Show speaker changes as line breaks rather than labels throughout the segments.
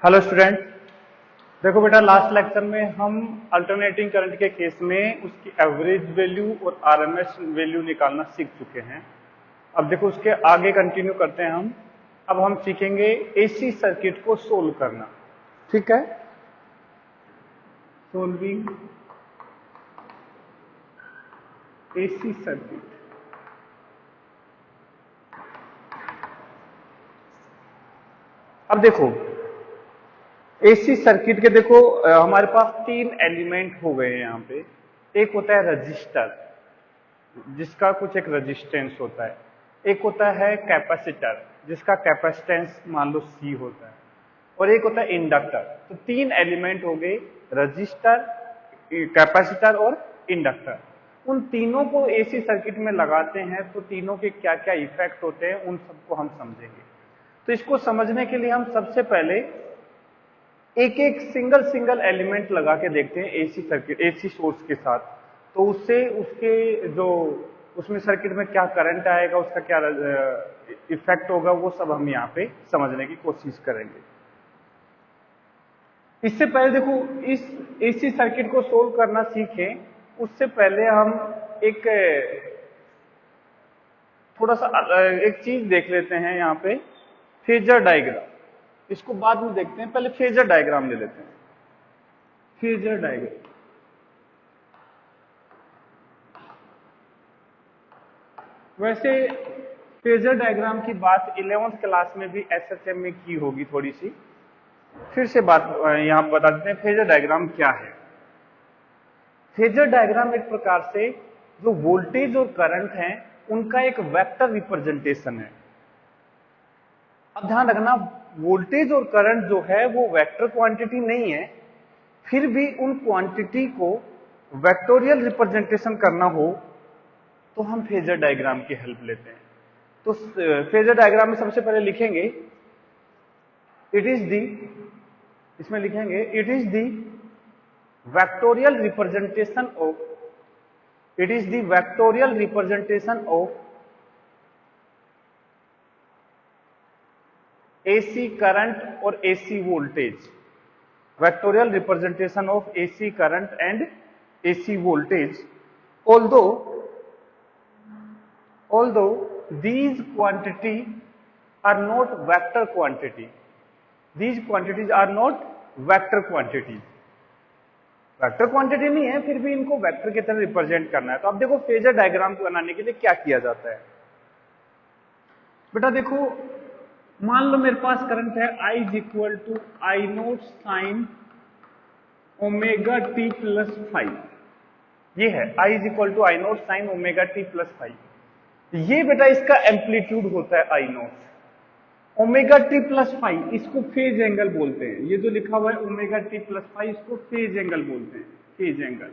Hello student. देखो बेटा, last lecture में हम अल्टरनेटिंग करंट के केस में उसकी एवरेज वैल्यू और आरएमएस वैल्यू निकालना सीख चुके हैं। अब देखो उसके आगे कंटिन्यू करते हैं हम। अब हम सीखेंगे एसी सर्किट को सोल्व करना। ठीक है, सोल्विंग एसी सर्किट। अब देखो एसी सर्किट के देखो हमारे पास तीन एलिमेंट हो गए हैं यहाँ पे। एक होता है रजिस्टर जिसका कुछ एक रेजिस्टेंस होता है, एक होता है कैपेसिटर जिसका कैपेसिटेंस मान लो सी होता है, और एक होता है इंडक्टर। तो तीन एलिमेंट हो गए, रजिस्टर, कैपेसिटर और इंडक्टर। उन तीनों को एसी सर्किट में लगाते हैं तो तीनों के क्या क्या इफेक्ट होते हैं उन सबको हम समझेंगे। तो इसको समझने के लिए हम सबसे पहले एक एक सिंगल एलिमेंट लगा के देखते हैं एसी सर्किट, एसी सोर्स के साथ। तो उससे उसके जो उसमें सर्किट में क्या करंट आएगा, उसका क्या इफेक्ट होगा, वो सब हम यहाँ पे समझने की कोशिश करेंगे। इससे पहले देखो, इस एसी सर्किट को सोल्व करना सीखें उससे पहले हम एक थोड़ा सा एक चीज देख लेते हैं यहाँ पे, फेजर डायग्राम। इसको बाद में देखते हैं, पहले फेजर डायग्राम ले लेते हैं। फेजर डायग्राम, वैसे फेजर डायग्राम की बात 11th क्लास में भी एसएचएम में की होगी थोड़ी सी। फिर से बात यहां बता देते हैं फेजर डायग्राम क्या है। फेजर डायग्राम एक प्रकार से जो वोल्टेज और करंट है उनका एक वेक्टर रिप्रेजेंटेशन है। अब ध्यान रखना, वोल्टेज और करंट जो है वो वेक्टर क्वांटिटी नहीं है, फिर भी उन क्वांटिटी को वेक्टोरियल रिप्रेजेंटेशन करना हो तो हम फेजर डायग्राम की हेल्प लेते हैं। तो फेजर डायग्राम में सबसे पहले लिखेंगे इट इज दी, इसमें लिखेंगे it is the vectorial representation of, it is the vectorial representation of AC current और AC voltage, vectorial representation of AC current and AC voltage, although these quantity are not vector quantity, these quantities are not vector quantities, vector quantity नहीं है फिर भी इनको vector की तरह represent करना है। तो अब देखो फेजर डायग्राम बनाने के लिए क्या किया जाता है। बेटा देखो, मान लो मेरे पास करंट है I is equal to I naught sine omega T plus 5। ये है I is equal to I naught sine omega T plus 5। ये बेटा इसका एम्पलीट्यूड होता है I naught. Omega T plus 5 इसको फेज एंगल बोलते हैं। ये जो लिखा हुआ है ओमेगा टी प्लस 5 इसको फेज एंगल बोलते हैं, फेज एंगल।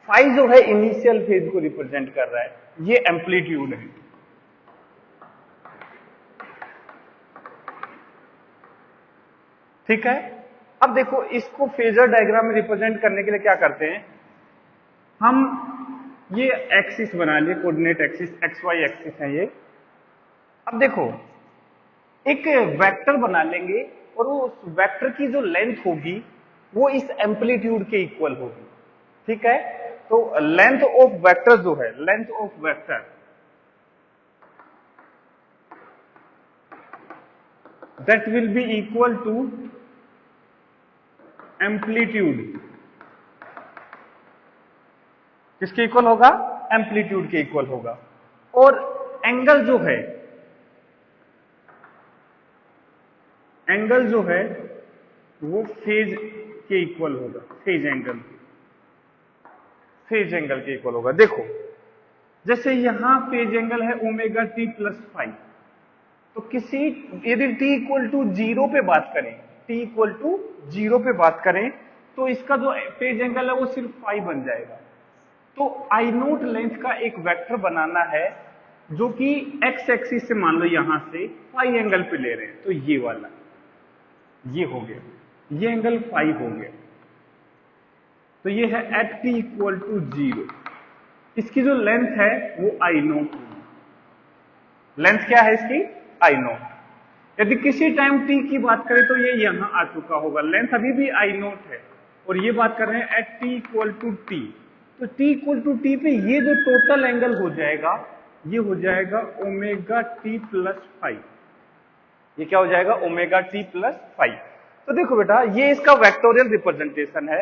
5 जो है इनिशियल फेज को रिप्रेजेंट कर रहा है, ये एम्पलीट्यूड है। ठीक है, अब देखो इसको फेजर डायग्राम में रिप्रेजेंट करने के लिए क्या करते हैं हम, ये एक्सिस बना लिए, coordinate axis, X Y axis है ये। अब देखो एक वेक्टर बना लेंगे और वो उस वेक्टर की जो लेंथ होगी वो इस एम्पलीट्यूड के इक्वल होगी। ठीक है, तो लेंथ ऑफ वेक्टर जो है, length of vector that will be equal to amplitude. किसके इक्वल होगा? एम्पलीट्यूड के इक्वल होगा। और एंगल जो है, एंगल जो है वो फेज के इक्वल होगा, फेज एंगल, फेज एंगल के इक्वल होगा। देखो जैसे यहां फेज एंगल है ओमेगा टी प्लस 5, तो किसी यदि टी इक्वल टू 0 पे बात करें, टी इक्वल टू 0 पे बात करें तो इसका जो फेज एंगल है वो सिर्फ 5 बन जाएगा। तो आई नोट लेंथ का एक वेक्टर बनाना है जो कि एक्स एक्सिस से मान लो यहां से फाई एंगल पे ले रहे हैं, तो ये वाला, ये हो गया, ये एंगल 5 हो गया। तो ये है एट टी इक्वल टू 0। इसकी जो लेंथ है वो आई नोट, लेंथ क्या है इसकी? आई नोट। यदि किसी टाइम t की बात करें तो ये यहां आ चुका होगा, लेंथ अभी भी आई नोट है, और ये बात कर रहे हैं at t equal to T. तो t इक्वल टू टी पे ये जो टोटल एंगल हो जाएगा ये हो जाएगा ओमेगा टी प्लस फाइव। ये क्या हो जाएगा? Omega T plus five. तो देखो बेटा ये इसका वेक्टोरियल रिप्रेजेंटेशन है।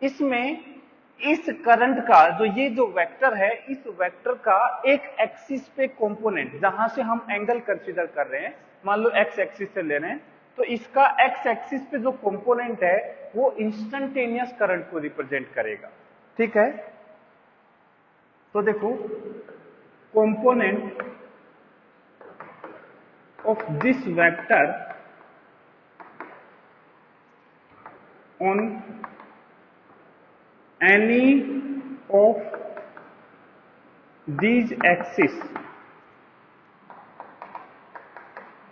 इसमें इस करंट का जो ये जो वेक्टर है, इस वेक्टर का एक एक्सिस पे कंपोनेंट जहां से हम एंगल कंसीडर कर रहे हैं, मान लो एक्स एक्सिस से ले रहे हैं, तो इसका एक्स एक्सिस पे जो कंपोनेंट है वो इंस्टेंटेनियस करंट को रिप्रेजेंट करेगा। ठीक है, तो देखो component of this vector on any of these axes,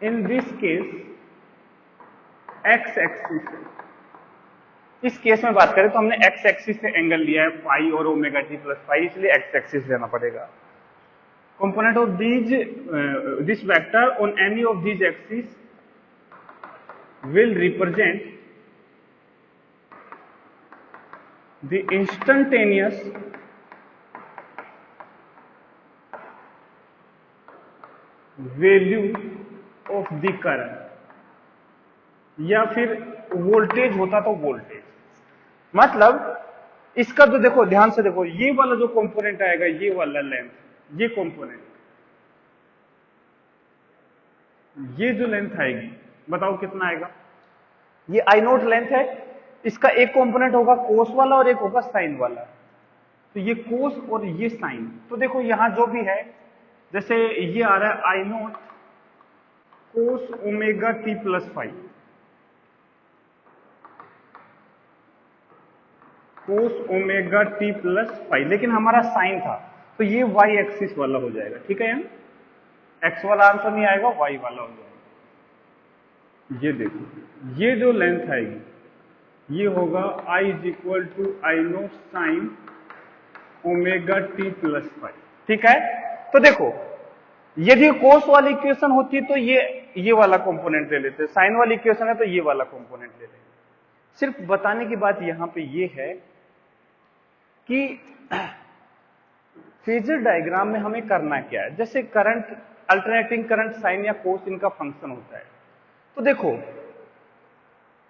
in this case x axis। इस केस में बात करें तो हमने x एक्सिस से एंगल लिया है फाई और ओमेगा टी प्लस फाई, इसलिए x एक्सिस लेना पड़ेगा। Component of this vector on any of these axes will represent the instantaneous value of the current, या फिर वोल्टेज होता तो वोल्टेज। मतलब इसका जो देखो ध्यान से देखो, ये वाला जो कंपोनेंट आएगा, ये वाला लेंथ, ये कंपोनेंट, ये जो लेंथ आएगी बताओ कितना आएगा? ये आई नोट लेंथ है, इसका एक कंपोनेंट होगा कोस वाला और एक होगा साइन वाला। तो ये कोस और ये साइन, तो देखो यहां जो भी है, जैसे ये आ रहा है I naught cos omega T plus five, cos omega T plus five, लेकिन हमारा साइन था तो ये वाई एक्सिस वाला हो जाएगा। ठीक है, एक्स वाला आंसर नहीं आएगा, वाई वाला हो जाएगा। ये देखो ये जो लेंथ आएगी ये होगा I is equal to I naught sine omega T plus five. ठीक है, तो देखो यदि कोस वाली इक्वेशन होती तो ये वाला कंपोनेंट ले लेते, साइन वाली इक्वेशन है तो ये वाला कंपोनेंट ले लेते। सिर्फ बताने की बात यहां पे ये है कि फेजर डायग्राम में हमें करना क्या है। जैसे करंट, अल्टरनेटिंग करंट साइन या कोस इनका फंक्शन होता है। तो देखो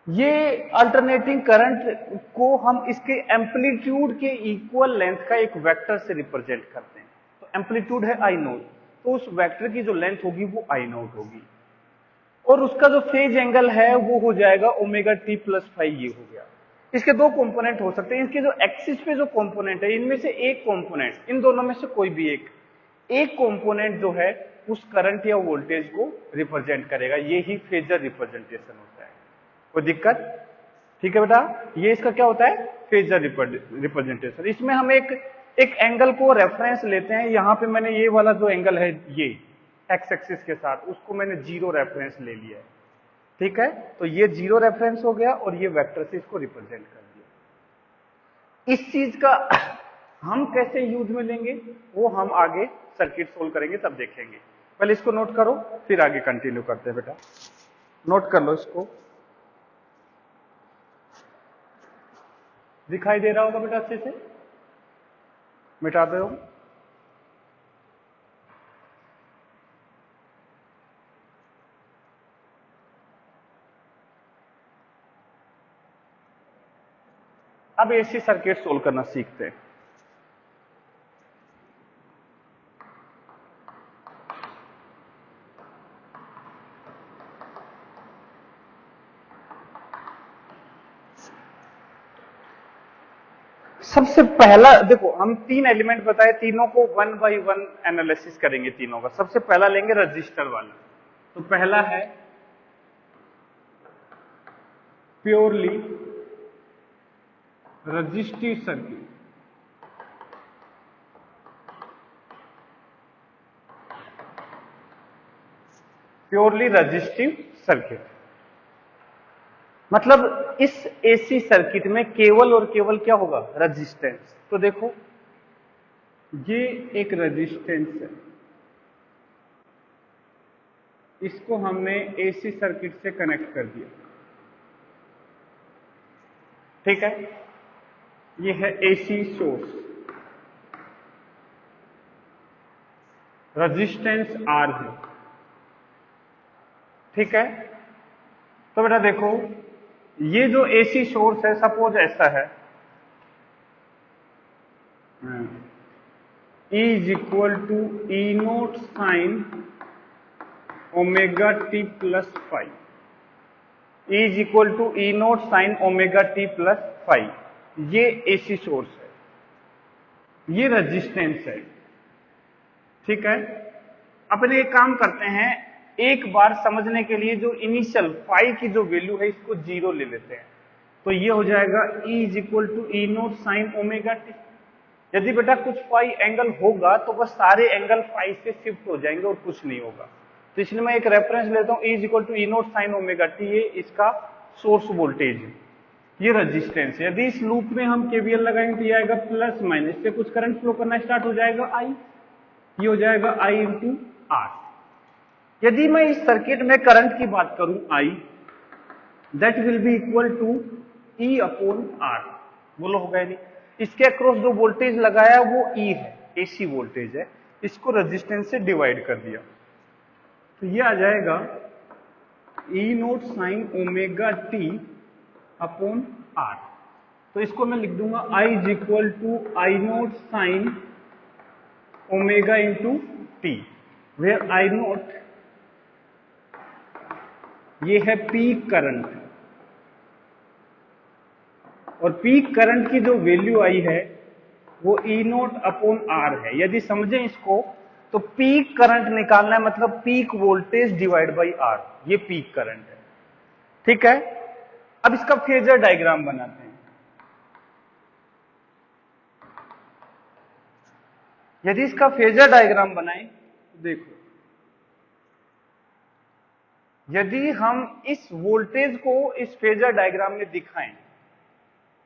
ये अल्टरनेटिंग करंट को हम इसके एम्पलीट्यूड के इक्वल लेंथ का एक वेक्टर से रिप्रेजेंट करते हैं। तो एम्पलीट्यूड है आई नोट, तो उस वेक्टर की जो लेंथ होगी वो आई नोट होगी, और उसका जो फेज एंगल है वो हो जाएगा ओमेगा टी प्लस फाइव। ये हो गया। इसके दो कंपोनेंट हो सकते हैं। इसके जो एक्सिस पे जो कंपोनेंट है, इनमें से एक कंपोनेंट, इन दोनों में से कोई भी एक कंपोनेंट जो है उस करंट या वोल्टेज को रिप्रेजेंट करेगा। ये ही फेजर रिप्रेजेंटेशन होता है। कोई दिक्कत? ठीक है बेटा, ये इसका क्या होता है? Phasor representation. इसमें हम एक एंगल को रेफरेंस लेते हैं। यहां पे मैंने ये वाला जो एंगल है ये एक्स एक्सिस के साथ, उसको मैंने जीरो रेफरेंस ले लिया है। ठीक है, तो ये जीरो रेफरेंस हो गया और ये वेक्टर से इसको रिप्रेजेंट कर दिया। इस चीज का हम कैसे यूज में लेंगे वो हम आगे सर्किट सोल्व करेंगे तब देखेंगे। पहले इसको नोट करो, फिर आगे कंटिन्यू करते हैं। बेटा नोट कर लो इसको, दिखाई दे रहा होगा बेटा अच्छे से, मिटा दो। अब एसी सर्किट सोल्व करना सीखते हैं। सबसे पहला देखो, हम तीन एलिमेंट बताए, तीनों को वन बाय वन एनालिसिस करेंगे तीनों का। सबसे पहला लेंगे रजिस्टर वाला। तो पहला है purely resistive circuit. Purely resistive circuit मतलब इस एसी सर्किट में केवल और केवल क्या होगा? रजिस्टेंस। तो देखो ये एक रजिस्टेंस है, इसको हमने एसी सर्किट से कनेक्ट कर दिया। ठीक है, ये है एसी सोर्स, रेजिस्टेंस आर है। ठीक है, तो बेटा देखो ये जो एसी सोर्स है, सपोज ऐसा है, E is equal to E naught sine omega T plus five, E is equal to E naught sine omega T plus five, ये एसी सोर्स है, ये रेजिस्टेंस है। ठीक है, अपने एक काम करते हैं, एक बार समझने के लिए जो इनिशियल फाइव की जो वैल्यू है इसको जीरो ले लेते हैं, तो ये हो जाएगा E is equal to E naught sine omega T. यदि बेटा कुछ फाई एंगल होगा तो बस सारे एंगल फाई से शिफ्ट हो जाएंगे और कुछ नहीं होगा। तो इसलिए मैं एक रेफरेंस लेता हूं, E is equal to E naught sine omega T, ये इसका सोर्स वोल्टेज है, ये रेजिस्टेंस है। यदि इस लूप में हम केवीएल लगाएंगे तो ये आएगा प्लस माइनस, से कुछ करंट फ्लो करना स्टार्ट हो जाएगा आई, ये हो जाएगा आई इंटू आर। यदि मैं इस सर्किट में करंट की बात करूं I, that will be equal to E upon R. बोलो होगा नहीं, इसके अक्रॉस जो वोल्टेज लगाया वो ई है, एसी वोल्टेज है, इसको रेजिस्टेंस से डिवाइड कर दिया, तो ये आ जाएगा E naught sine omega t upon R. तो इसको मैं लिख दूंगा I is equal to I naught sine omega into t, where I naught ये है पीक करंट, और पीक करंट की जो वैल्यू आई है वो ई नोट अपॉन आर है। यदि समझें इसको तो पीक करंट निकालना है, मतलब peak voltage divide by R, ये पीक करंट है। ठीक है, अब इसका फेजर डायग्राम बनाते हैं। यदि इसका फेजर डायग्राम बनाएं तो देखो, यदि हम इस वोल्टेज को इस फेजर डायग्राम में दिखाएं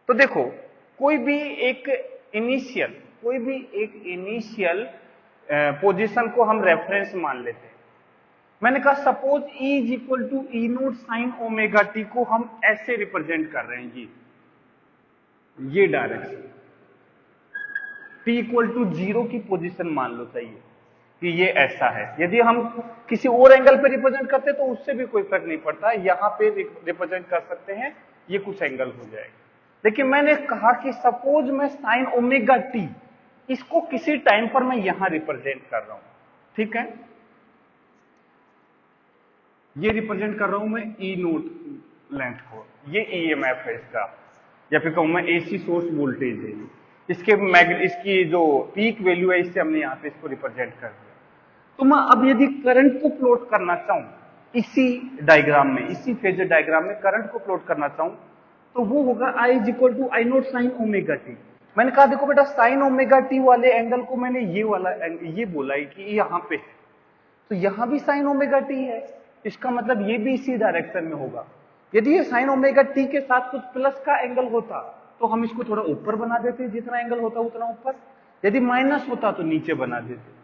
तो देखो कोई भी एक इनिशियल पोजीशन को हम रेफरेंस मान लेते हैं। मैंने कहा suppose E is equal to E naught sine omega T को हम ऐसे रिप्रेजेंट कर रहे हैं, ये direction, T equal to zero की पोजीशन मान लो चाहिए कि ये ऐसा है। यदि हम किसी और एंगल पे रिप्रेजेंट करते तो उससे भी कोई फर्क नहीं पड़ता, यहां पे रिप्रेजेंट कर सकते हैं, ये कुछ एंगल हो जाएगा। लेकिन मैंने कहा कि सपोज मैं साइन ओमेगा टी, इसको किसी टाइम पर मैं यहां रिप्रेजेंट कर रहा हूं। ठीक है, ये रिप्रेजेंट कर रहा हूं मैं ई नोट लेंथ को, ये ईएमएफ है इसका, या फिर कहूं मैं एसी सोर्स वोल्टेज है, इसकी जो पीक वैल्यू है इससे हमने यहां पे इसको रिप्रेजेंट कर दिया। तो मैं अब यदि करंट को प्लॉट करना चाहूं इसी डायग्राम में, इसी फेजर डायग्राम में करंट को प्लॉट करना चाहूं तो वो होगा I is equal to I naught sine omega t. मैंने कहा देखो बेटा साइन ओमेगा टी वाले एंगल को मैंने ये वाला ये बोला है कि यहां पे है, तो यहां भी साइन ओमेगा टी है, इसका मतलब ये भी इसी डायरेक्शन में होगा। यदि ये साइन ओमेगा टी के साथ कुछ प्लस का एंगल होता तो हम इसको थोड़ा ऊपर बना देते, जितना एंगल होता उतना ऊपर, यदि माइनस होता तो नीचे बना देते।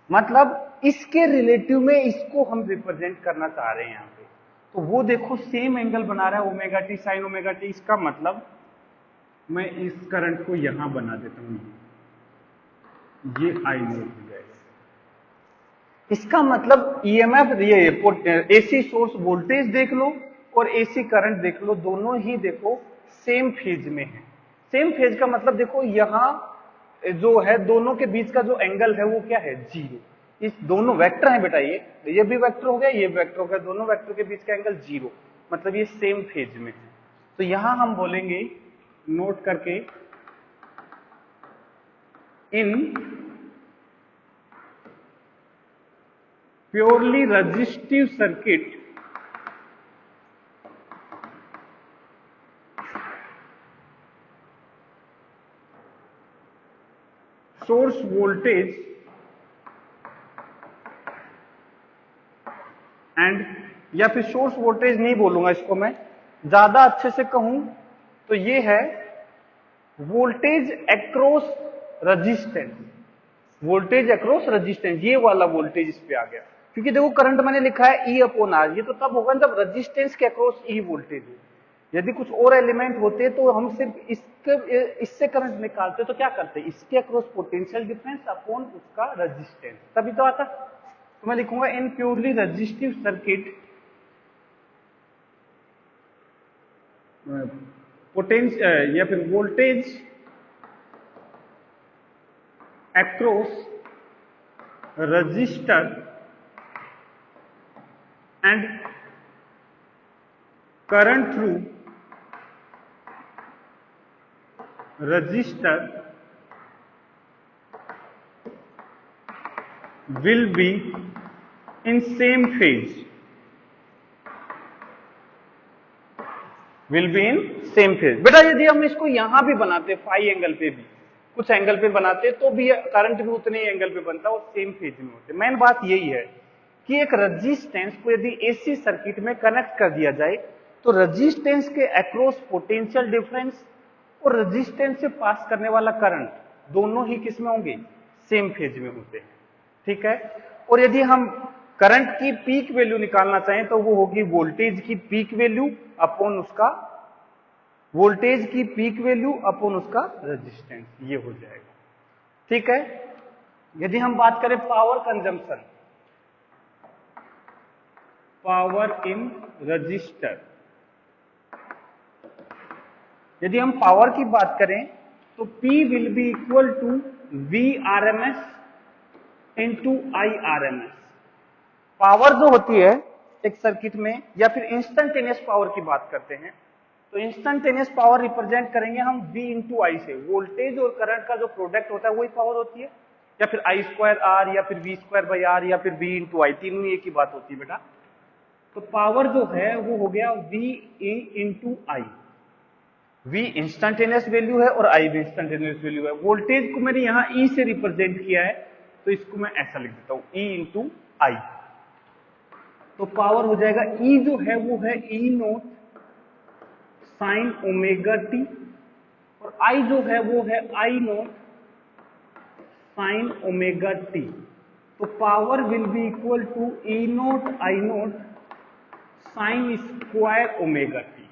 मतलब इसके रिलेटिव में इसको हम रिप्रेजेंट करना चाह रहे हैं यहां पे। तो वो देखो सेम एंगल बना रहा है omega T sign omega T, इसका मतलब मैं इस करंट को यहां बना देता हूं, ये आई नोट हो जाएगा। इसका मतलब ईएमएफ, ये एसी सोर्स वोल्टेज देख लो और एसी करंट देख लो, दोनों ही देखो सेम फेज में है। सेम फेज का मतलब देखो यहां जो है दोनों के बीच का जो एंगल है वो क्या है, जीरो। इस दोनों वेक्टर है बेटा, ये भी वेक्टर हो गया, ये वेक्टर हो गया, दोनों वेक्टर के बीच का एंगल जीरो, मतलब ये सेम फेज में है। तो यहां हम बोलेंगे, नोट करके, in purely resistive circuit source voltage and, या फिर सोर्स वोल्टेज नहीं बोलूंगा इसको मैं, ज्यादा अच्छे से कहूं तो ये है voltage across resistance, voltage across resistance, ये वाला वोल्टेज इस पे आ गया। क्योंकि देखो करंट मैंने लिखा है E अपॉन R, ये तो तब होगा जब रेजिस्टेंस के अक्रॉस E वोल्टेज हो। यदि कुछ और एलिमेंट होते तो हम सिर्फ इससे करंट निकालते, तो क्या करते, इसके अक्रॉस पोटेंशियल डिफरेंस अपॉन उसका रेजिस्टेंस, तभी तो आता। तो मैं लिखूंगा इन प्योरली रेजिस्टिव सर्किट पोटेंशियल या फिर voltage across resistor and current through resistor will be in same phase, will be in same phase। बेटा यदि हम इसको यहां भी बनाते फाई एंगल पे भी, कुछ एंगल पे बनाते तो भी करंट भी उतने ही एंगल पे बनता और सेम फेज में होते। मेन बात यही है कि एक रेजिस्टेंस को यदि एसी सर्किट में कनेक्ट कर दिया जाए तो रेजिस्टेंस के अक्रॉस पोटेंशियल डिफरेंस और रेजिस्टेंस से पास करने वाला करंट दोनों ही किस में होंगे, सेम फेज में होते हैं, ठीक है। और यदि हम करंट की पीक वैल्यू निकालना चाहें तो वो होगी वोल्टेज की पीक वैल्यू अपॉन उसका वोल्टेज की पीक वैल्यू अपॉन उसका रेजिस्टेंस, ये हो जाएगा, ठीक है। यदि हम बात करें power consumption, power in resistor, यदि हम पावर की बात करें तो P will be equal to Vrms into Irms। Power जो होती है एक सर्किट में, या फिर इंस्टेंटेनियस पावर की बात करते हैं तो इंस्टेंटेनियस पावर रिप्रेजेंट करेंगे हम V इंटू आई से। वोल्टेज और करंट का जो प्रोडक्ट होता है वही पावर होती है, या फिर I स्क्वायर R या फिर V स्क्वायर बाई R या फिर V इंटू आई, तीनों एक ही बात होती है बेटा। तो पावर जो है वो हो गया V इंटू आई। V इंस्टेंटेनियस वैल्यू है और I भी इंस्टेंटेनियस वैल्यू है। वोल्टेज को मैंने यहां E से रिप्रेजेंट किया है तो इसको मैं ऐसा लिख देता हूं E इंटू आई। तो पावर हो जाएगा E जो है वो है E naught sine omega T, और I जो है वो है I naught sine omega T. तो power will be equal to E naught I naught sine square omega t,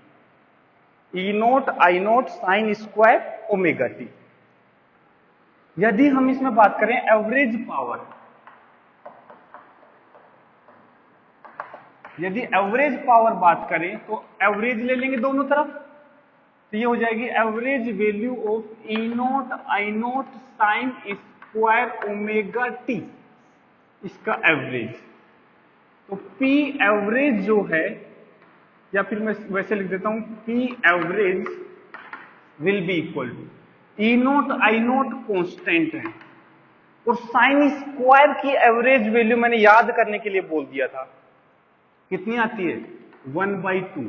E naught I naught sine square omega T. यदि हम इसमें बात करें एवरेज पावर, यदि एवरेज पावर बात करें तो एवरेज ले लेंगे दोनों तरफ, तो ये हो जाएगी average value of E naught I naught sine square omega T, इसका एवरेज। तो P एवरेज जो है, या फिर मैं वैसे लिख देता हूं P average will be equal to E naught I naught constant है, और साइन स्क्वायर की एवरेज वैल्यू मैंने याद करने के लिए बोल दिया था, कितनी आती है 1/2।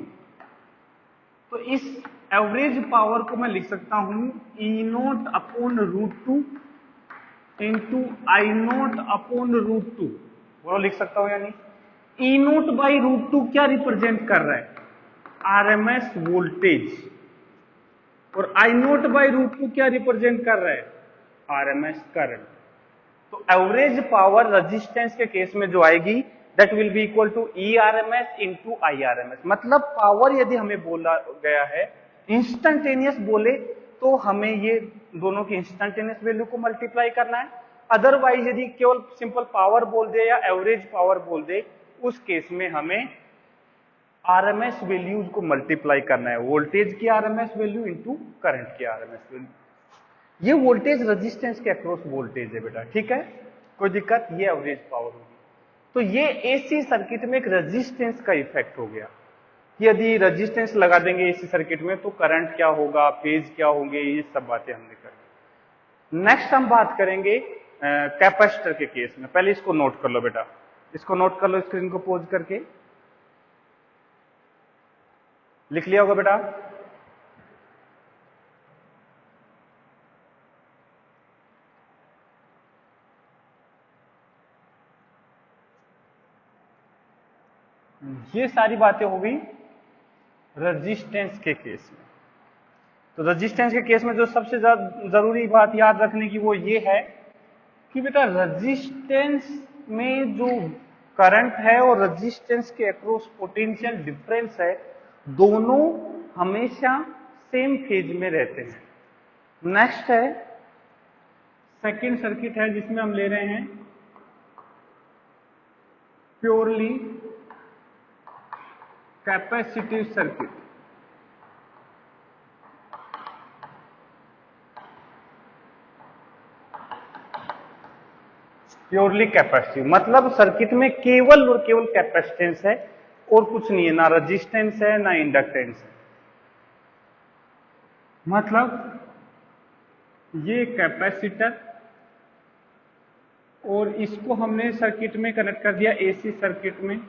तो इस एवरेज पावर को मैं लिख सकता हूं E नोट अपॉन √2 इंटू आई नोट अपॉन √2, वो लिख सकता हूं या नहीं। E नोट बाई √2 क्या रिप्रेजेंट कर रहा है, आरएमएस वोल्टेज, और आई नोट बाई √2 क्या रिप्रेजेंट कर रहा है, आरएमएस करंट। तो एवरेज पावर रेजिस्टेंस के केस में जो आएगी that will be equal to ERMS into IRMS। मतलब पावर यदि हमें बोला गया है इंस्टेंटेनियस बोले तो हमें ये दोनों की इंस्टेंटेनियस वैल्यू को मल्टीप्लाई करना है। अदरवाइज यदि केवल सिंपल पावर बोल दे या एवरेज पावर बोल दे, उस केस में हमें आरएमएस वैल्यूज को मल्टीप्लाई करना है, वोल्टेज की आरएमएस वैल्यू इंटू करंट की आरएमएस वैल्यू। ये वोल्टेज रेजिस्टेंस के अक्रॉस वोल्टेज है बेटा, ठीक है, कोई दिक्कत, ये एवरेज पावर होगी। तो ये एसी सर्किट में एक रेजिस्टेंस का इफेक्ट हो गया। यदि रेजिस्टेंस लगा देंगे एसी सर्किट में तो करंट क्या होगा, फेज क्या होंगे, ये सब बातें हमने करी। नेक्स्ट हम बात करेंगे कैपेसिटर के केस में। पहले इसको नोट कर लो बेटा, इसको नोट कर लो, स्क्रीन को पोज करके लिख लिया होगा बेटा। ये सारी बातें हो गई रेजिस्टेंस के केस में। तो रेजिस्टेंस के केस में जो सबसे जरूरी बात याद रखने की वो ये है कि बेटा रेजिस्टेंस में जो करंट है और रेजिस्टेंस के अक्रॉस पोटेंशियल डिफरेंस है, दोनों हमेशा सेम फेज में रहते हैं। नेक्स्ट है सेकेंड सर्किट है जिसमें हम ले रहे हैं purely capacitive circuit. Purely capacitive मतलब सर्किट में केवल और केवल कैपेसिटेंस है और कुछ नहीं है, ना रेजिस्टेंस है ना इंडक्टेंस है। मतलब ये कैपेसिटर और इसको हमने सर्किट में कनेक्ट कर दिया एसी सर्किट में,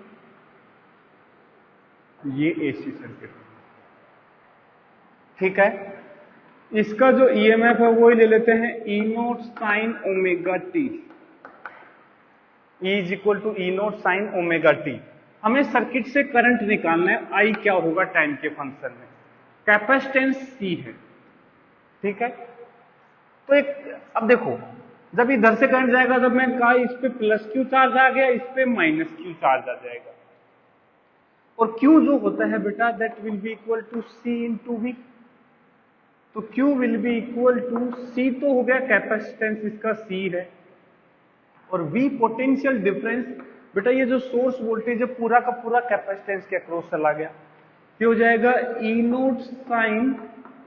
ये एसी सर्किट, ठीक है। इसका जो ईएमएफ है वो ही ले लेते हैं E naught sine omega t, E is equal to E naught sine omega t. हमें सर्किट से करंट निकालना है, आई क्या होगा टाइम के फंक्शन में, कैपेसिटेंस सी है, ठीक है। तो एक अब देखो जब इधर से करंट जाएगा जब मैं कहा इस पे प्लस क्यू चार्ज आ गया, इस पे माइनस क्यू चार्ज आ जाएगा, और क्यू जो होता है बेटा that will be equal to C into V. तो Q will be equal to C, तो हो गया कैपेसिटेंस इसका सी है, और V पोटेंशियल डिफरेंस, बेटा ये जो सोर्स वोल्टेज है पूरा का पूरा कैपेसिटेंस के अक्रॉस चला गया, ये हो जाएगा E naught sine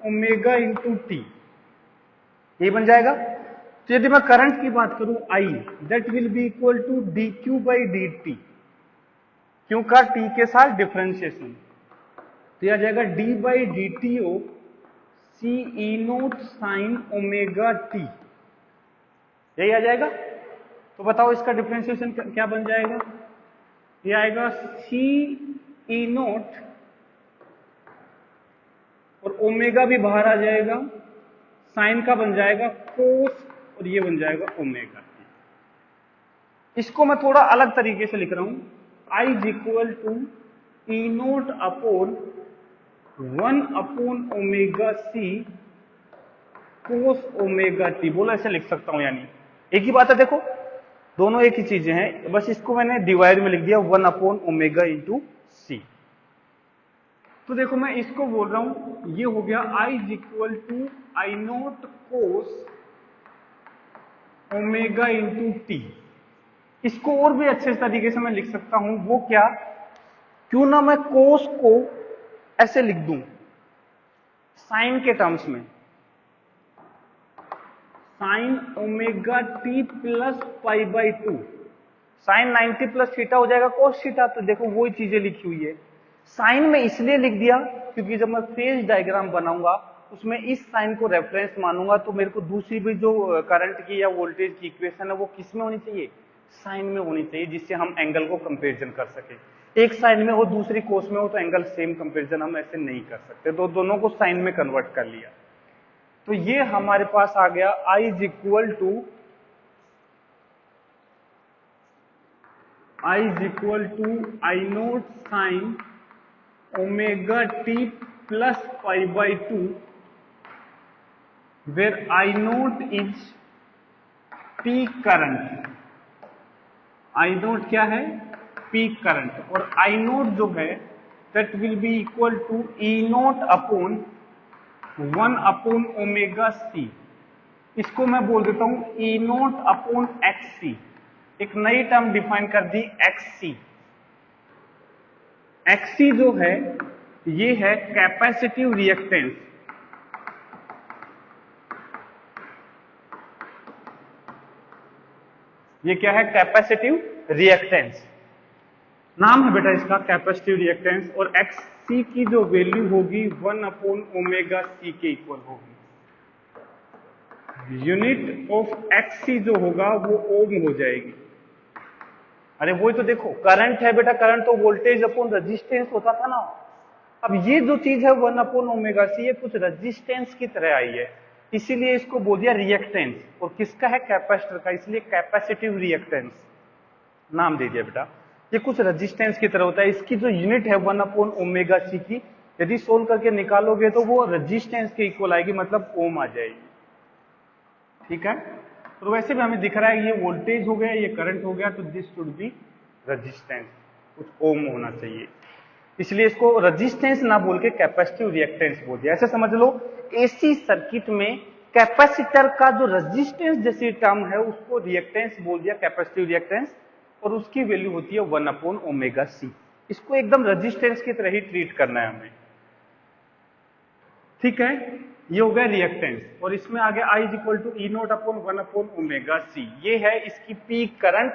omega into t, ये बन जाएगा। तो यदि मैं करंट की बात करूं I, that will be equal to D Q by D T, Q का टी के साथ डिफरेंशिएशन, तो यह आ जाएगा D by D T of C E naught sine omega T, यही आ जाएगा। तो बताओ इसका डिफरेंशिएशन क्या बन जाएगा, ये आएगा सी ई नोट और ओमेगा भी बाहर आ जाएगा, साइन का बन जाएगा कोस और ये बन जाएगा ओमेगा टी। इसको मैं थोड़ा अलग तरीके से लिख रहा हूं, I is equal to E naught upon 1 upon omega C cos omega T, बोला ऐसे लिख सकता हूं, यानी एक ही बात है, देखो दोनों एक ही चीजें हैं, बस इसको मैंने डिवाइड में लिख दिया 1 अपॉन ओमेगा इंटू सी। तो देखो मैं इसको बोल रहा हूं, ये हो गया I is equal to I naught cos omega into T. इसको और भी अच्छे तरीके से मैं लिख सकता हूं, वो क्या, क्यों ना मैं कोस को ऐसे लिख दूं साइन के टर्म्स में, sine omega T plus pi by two, sine 90 plus theta हो जाएगा कोस थीटा। तो देखो वही चीजें लिखी हुई है, साइन में इसलिए लिख दिया क्योंकि जब मैं फेज डायग्राम बनाऊंगा उसमें इस साइन को रेफरेंस मानूंगा, तो मेरे को दूसरी भी जो करंट की या वोल्टेज की इक्वेशन है वो किस में होनी चाहिए, साइन में होनी चाहिए, जिससे हम एंगल को कंपेरिजन कर सके। एक साइन में हो दूसरी कोस में हो तो एंगल सेम कंपेरिजन हम ऐसे नहीं कर सकते, तो दोनों को साइन में कन्वर्ट कर लिया। तो ये हमारे पास आ गया I is equal to I naught sine omega T plus pi by two, where I naught is peak current. I naught क्या है, पीक करंट, और आई नोट जो है that will be equal to E naught upon 1 upon omega C. इसको मैं बोल देता हूं E naught upon X C, एक नई टर्म डिफाइन कर दी एक्स सी। एक्स सी जो है ये है कैपेसिटिव रिएक्टेंस, ये क्या है, कैपेसिटिव रिएक्टेंस, नाम है बेटा इसका कैपेसिटिव रिएक्टेंस, और एक्स सी की जो वैल्यू होगी 1 अपॉन ओमेगा सी के इक्वल होगी। यूनिट ऑफ एक्स सी जो होगा वो ओम हो जाएगी। अरे वही तो देखो करंट है बेटा, करंट तो वोल्टेज अपॉन रेजिस्टेंस होता था ना, अब ये जो चीज है 1 अपॉन ओमेगा सी ये कुछ रेजिस्टेंस की तरह आई है, इसीलिए इसको बोल दिया रिएक्टेंस, और किसका है, कैपेसिटर का, इसलिए कैपेसिटिव रिएक्टेंस नाम दे दिया बेटा। ये कुछ रेजिस्टेंस की तरह होता है, इसकी जो यूनिट है 1 अपॉन ओमेगा सी की, यदि सोल्व करके निकालोगे तो वो रेजिस्टेंस के इक्वल आएगी, मतलब ओम आ जाएगी, ठीक है। तो वैसे भी हमें दिख रहा है ये वोल्टेज हो गया, ये करंट हो गया, तो दिस शुड बी रेजिस्टेंस कुछ ओम होना चाहिए, इसलिए इसको रेजिस्टेंस ना बोल के कैपेसिटिव रिएक्टेंस बोल दिया। ऐसे समझ लो एसी सर्किट में कैपेसिटर का जो रेजिस्टेंस जैसी टर्म है उसको रिएक्टेंस बोल दिया, कैपेसिटिव रिएक्टेंस, और उसकी वैल्यू होती है 1/ωc। इसको एकदम रेजिस्टेंस की तरह ही ट्रीट करना है हमें, ठीक है। ये हो गया रिएक्टेंस, और इसमें आ गया I = E0/1/ωc। ये है इसकी peak current,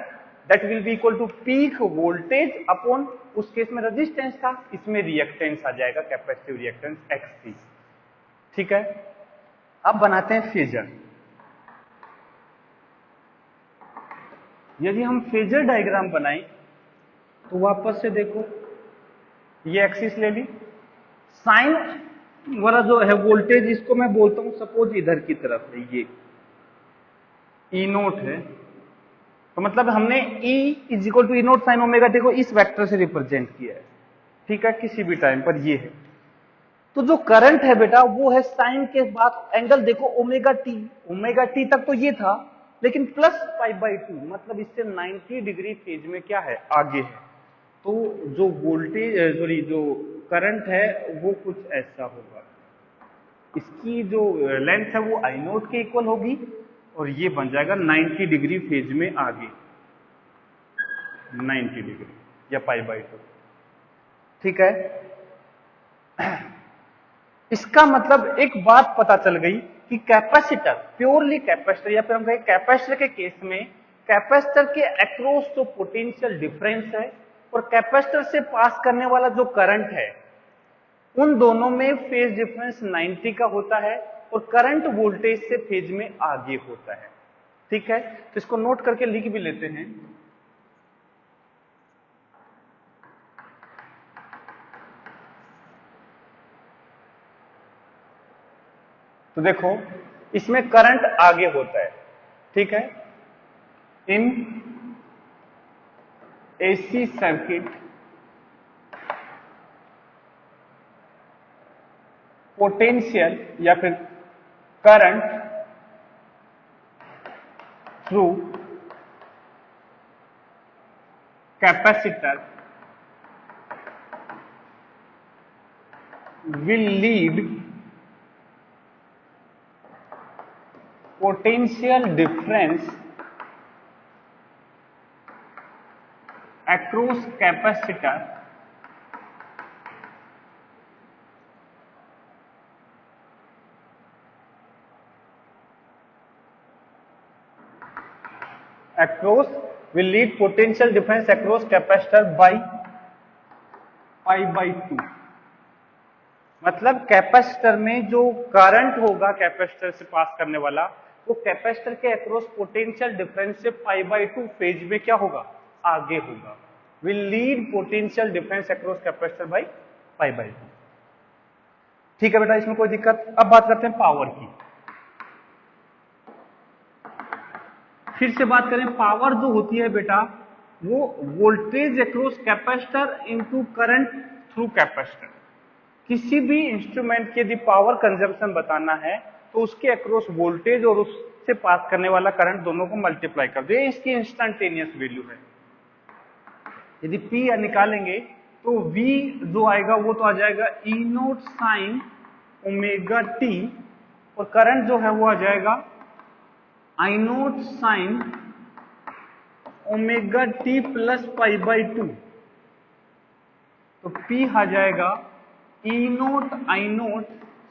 that will be equal to peak voltage upon, उस केस में रेजिस्टेंस था, इसमें रिएक्टेंस आ जाएगा कैपेसिटिव रिएक्टेंस XC, ठीक है। अब बनाते हैं फेजर। यदि हम फेजर डायग्राम बनाएं तो वापस से देखो, ये एक्सिस ले ली, साइन वाला जो है वोल्टेज, इसको मैं बोलता हूं सपोज इधर की तरफ है, ये E0 है, तो मतलब हमने E = E0 sin ωt को इस वेक्टर से रिप्रेजेंट किया है, ठीक है, किसी भी टाइम पर ये है। तो जो करंट है बेटा वो है साइन के बाद एंगल देखो ओमेगा टी तक तो ये था, लेकिन प्लस π/2, मतलब इससे 90 डिग्री फेज में क्या है, आगे है। तो जो वोल्टेज सॉरी जो करंट है वो कुछ ऐसा होगा, इसकी जो लेंथ है वो I0 के इक्वल होगी, और ये बन जाएगा 90 डिग्री फेज में आगे, 90 डिग्री या π/2, ठीक है। इसका मतलब एक बात पता चल गई कि कैपेसिटर, प्योरली कैपेसिटर या फिर हम कहें कैपेसिटर के केस में, कैपेसिटर के अक्रॉस जो पोटेंशियल डिफरेंस है और कैपेसिटर से पास करने वाला जो करंट है, उन दोनों में फेज डिफरेंस 90 का होता है, और करंट वोल्टेज से फेज में आगे होता है, ठीक है। तो इसको नोट करके लिख भी लेते हैं। तो देखो इसमें करंट आगे होता है, ठीक है। इन एसी सर्किट पोटेंशियल या फिर current through capacitor will lead potential difference across capacitor will lead potential difference across capacitor by π/2। मतलब कैपेसिटर में जो करंट होगा कैपेसिटर से पास करने वाला, वो कैपेसिटर के अक्रॉस पोटेंशियल डिफरेंस से π/2 फेज में क्या होगा, आगे होगा। Will lead potential difference across capacitor by π/2, ठीक है बेटा, इसमें कोई दिक्कत। अब बात करते हैं पावर की। फिर से बात करें, पावर जो होती है बेटा वो voltage across capacitor into current through capacitor. किसी भी इंस्ट्रूमेंट की यदि पावर कंजम्पशन बताना है तो उसके अक्रॉस वोल्टेज और उससे पास करने वाला करंट दोनों को मल्टीप्लाई कर दो, ये इसकी इंस्टेंटेनियस वैल्यू है। यदि P निकालेंगे तो V जो आएगा वो तो आ जाएगा E0 sin ωt, और करंट जो है वो आ जाएगा I0 sin ωt प्लस π/2। तो P आ जाएगा E0 I0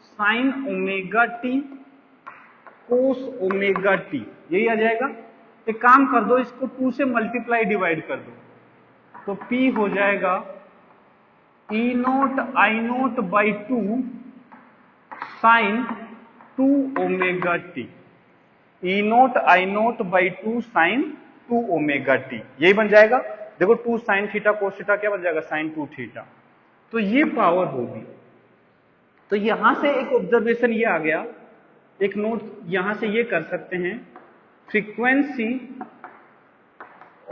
sin ωt cos ωt, यही आ जाएगा। एक काम कर दो, इसको 2 से मल्टीप्लाई डिवाइड कर दो, तो P हो जाएगा E0 I0 by 2 sin 2 ωt, E0 I0 by 2 sin 2 ωt, यही बन जाएगा। देखो 2 sin थीटा cos थीटा क्या बन जाएगा, sin 2 थीटा। तो ये पावर होगी। तो यहां से एक ऑब्जर्वेशन ये आ गया, एक नोट यहां से ये कर सकते हैं, frequency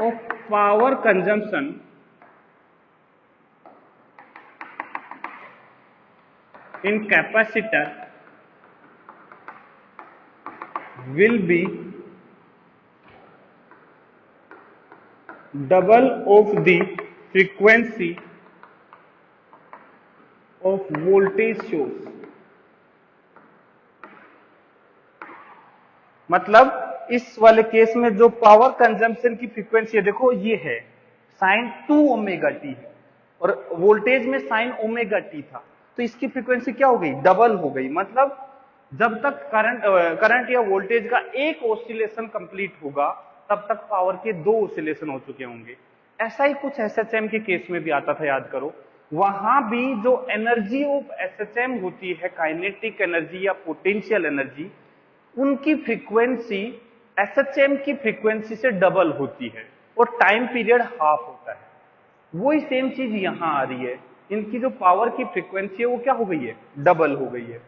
of power consumption in capacitor will be double of the frequency of voltage source. मतलब इस वाले केस में जो पावर कंजम्पशन की फ्रीक्वेंसी है, देखो ये है साइन 2 ओमेगा टी है और वोल्टेज में साइन ओमेगा टी था, तो इसकी फ्रीक्वेंसी क्या हो गई, डबल हो गई। मतलब जब तक करंट या वोल्टेज का एक ऑसिलेशन कंप्लीट होगा तब तक पावर के 2 ऑसिलेशन हो चुके होंगे। ऐसा ही कुछ एसएचएम के केस में भी आता था, याद करो। वहां भी जो एनर्जी ऑफ एसएचएम होती है, काइनेटिक एनर्जी या पोटेंशियल एनर्जी, उनकी फ्रीक्वेंसी एसएचएम की फ्रीक्वेंसी से डबल होती है और टाइम पीरियड हाफ होता है। वही सेम चीज यहां आ रही है, इनकी जो पावर की फ्रीक्वेंसी है वो क्या हो गई है, डबल हो गई है।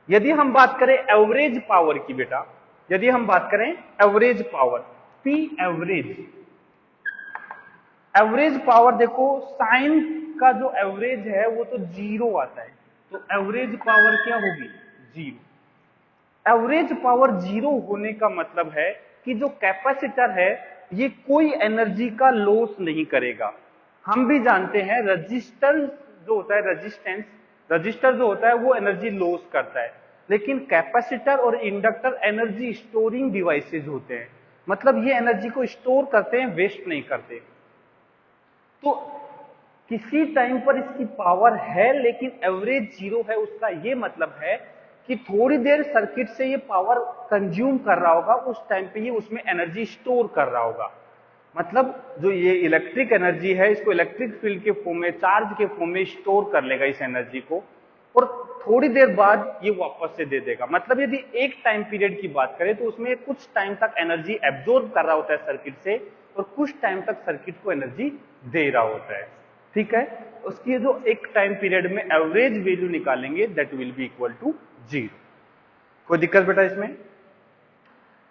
यदि हम बात करें एवरेज पावर की बेटा, यदि हम बात करें average power, P average, average power देखो साइन का जो एवरेज है वो तो 0 आता है, तो एवरेज पावर क्या होगी, 0। एवरेज पावर 0 होने का मतलब है कि जो कैपेसिटर है ये कोई एनर्जी का लॉस नहीं करेगा। हम भी जानते हैं रजिस्टर जो होता है, रजिस्टर जो होता है वो एनर्जी लॉस करता है, लेकिन कैपेसिटर और इंडक्टर एनर्जी स्टोरिंग डिवाइसेज होते हैं, मतलब ये एनर्जी को स्टोर करते हैं, वेस्ट नहीं करते। तो किसी टाइम पर इसकी पावर है लेकिन एवरेज 0 है, उसका ये मतलब है कि थोड़ी देर सर्किट से ये पावर कंज्यूम कर रहा होगा, उस टाइम पे ये उसमें एनर्जी स्टोर कर रहा होगा। मतलब जो ये इलेक्ट्रिक एनर्जी है इसको इलेक्ट्रिक फील्ड के फॉर्म में, चार्ज के फॉर्म में स्टोर कर लेगा इस एनर्जी को, और थोड़ी देर बाद ये वापस से दे देगा। मतलब यदि एक टाइम पीरियड की बात करें तो उसमें कुछ टाइम तक एनर्जी एब्जॉर्ब कर रहा होता है सर्किट से, और कुछ टाइम तक सर्किट को एनर्जी दे रहा होता है। ठीक है, उसकी जो एक टाइम पीरियड में एवरेज वैल्यू निकालेंगे that will be equal to 0। कोई दिक्कत बेटा इसमें?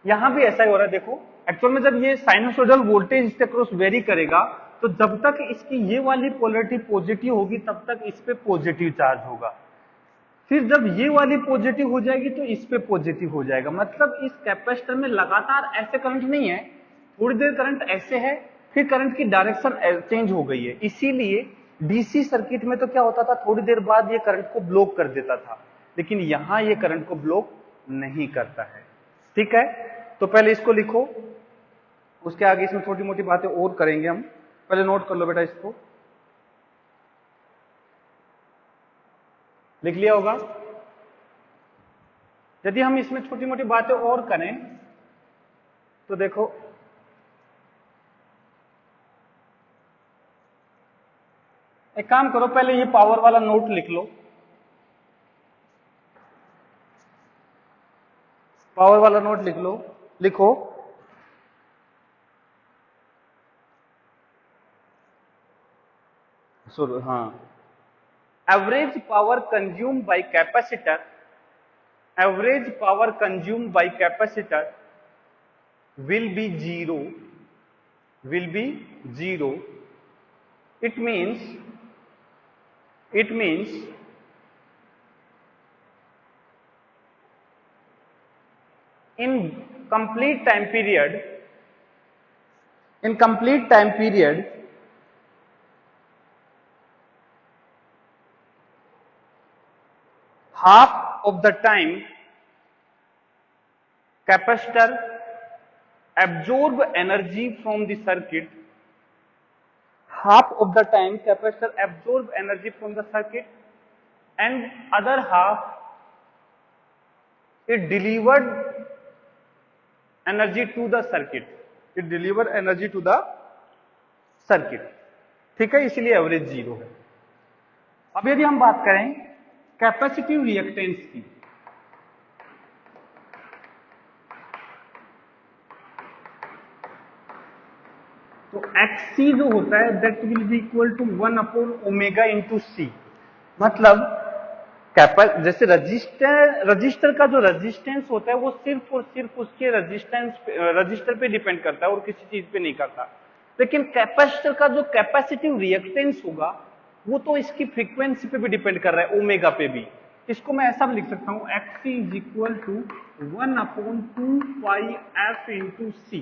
यहां भी ऐसा ही हो रहा है। देखो एक्चुअल में जब ये साइनसोइडल वोल्टेज इसके क्रॉस वेरी करेगा तो जब तक इसकी ये वाली पोलरिटी पॉजिटिव होगी तब तक इस पे पॉजिटिव चार्ज होगा, फिर जब ये वाली पॉजिटिव हो जाएगी तो इस पे पॉजिटिव हो जाएगा। मतलब इस कैपेसिटर में लगातार ऐसे करंट नहीं है, थोड़ी देर करंट ऐसे है, फिर करंट की डायरेक्शन चेंज हो गई है। इसीलिए डीसी सर्किट में तो क्या होता था, थोड़ी देर बाद ये करंट को ब्लॉक कर देता था, लेकिन यहां ये करंट को ब्लॉक नहीं करता है। ठीक है, तो पहले इसको लिखो, उसके आगे इसमें छोटी मोटी बातें और करेंगे हम। पहले नोट कर लो बेटा, इसको लिख लिया होगा। यदि हम इसमें छोटी मोटी बातें और करें तो देखो एक काम करो, पहले ये पावर वाला नोट लिख लो, पावर वाला नोट लिख लो, लिखो हाँ, average power consume by capacitor, average power consume by capacitor will be 0, will be 0. It means in complete time period, half of the time capacitor absorb energy from the circuit, half of the time capacitor absorb energy from the circuit, and other half it delivered energy to the circuit, it deliver energy to the circuit। ठीक है, इसलिए average 0 है। अब यदि हम बात करें capacitive reactance की, तो XC जो होता है that will be equal to 1 upon omega into C. मतलब जैसे रजिस्टर का जो रेजिस्टेंस होता है वो सिर्फ और सिर्फ उसके रजिस्टर पे डिपेंड करता है और किसी चीज पे नहीं करता, लेकिन कैपेसिटर का जो कैपेसिटिव रिएक्टेंस होगा वो तो इसकी फ्रीक्वेंसी पे भी डिपेंड कर रहा है, ओमेगा पे भी। इसको मैं ऐसा भी लिख सकता हूं, XC is equal to 1 upon 2 pi f into C,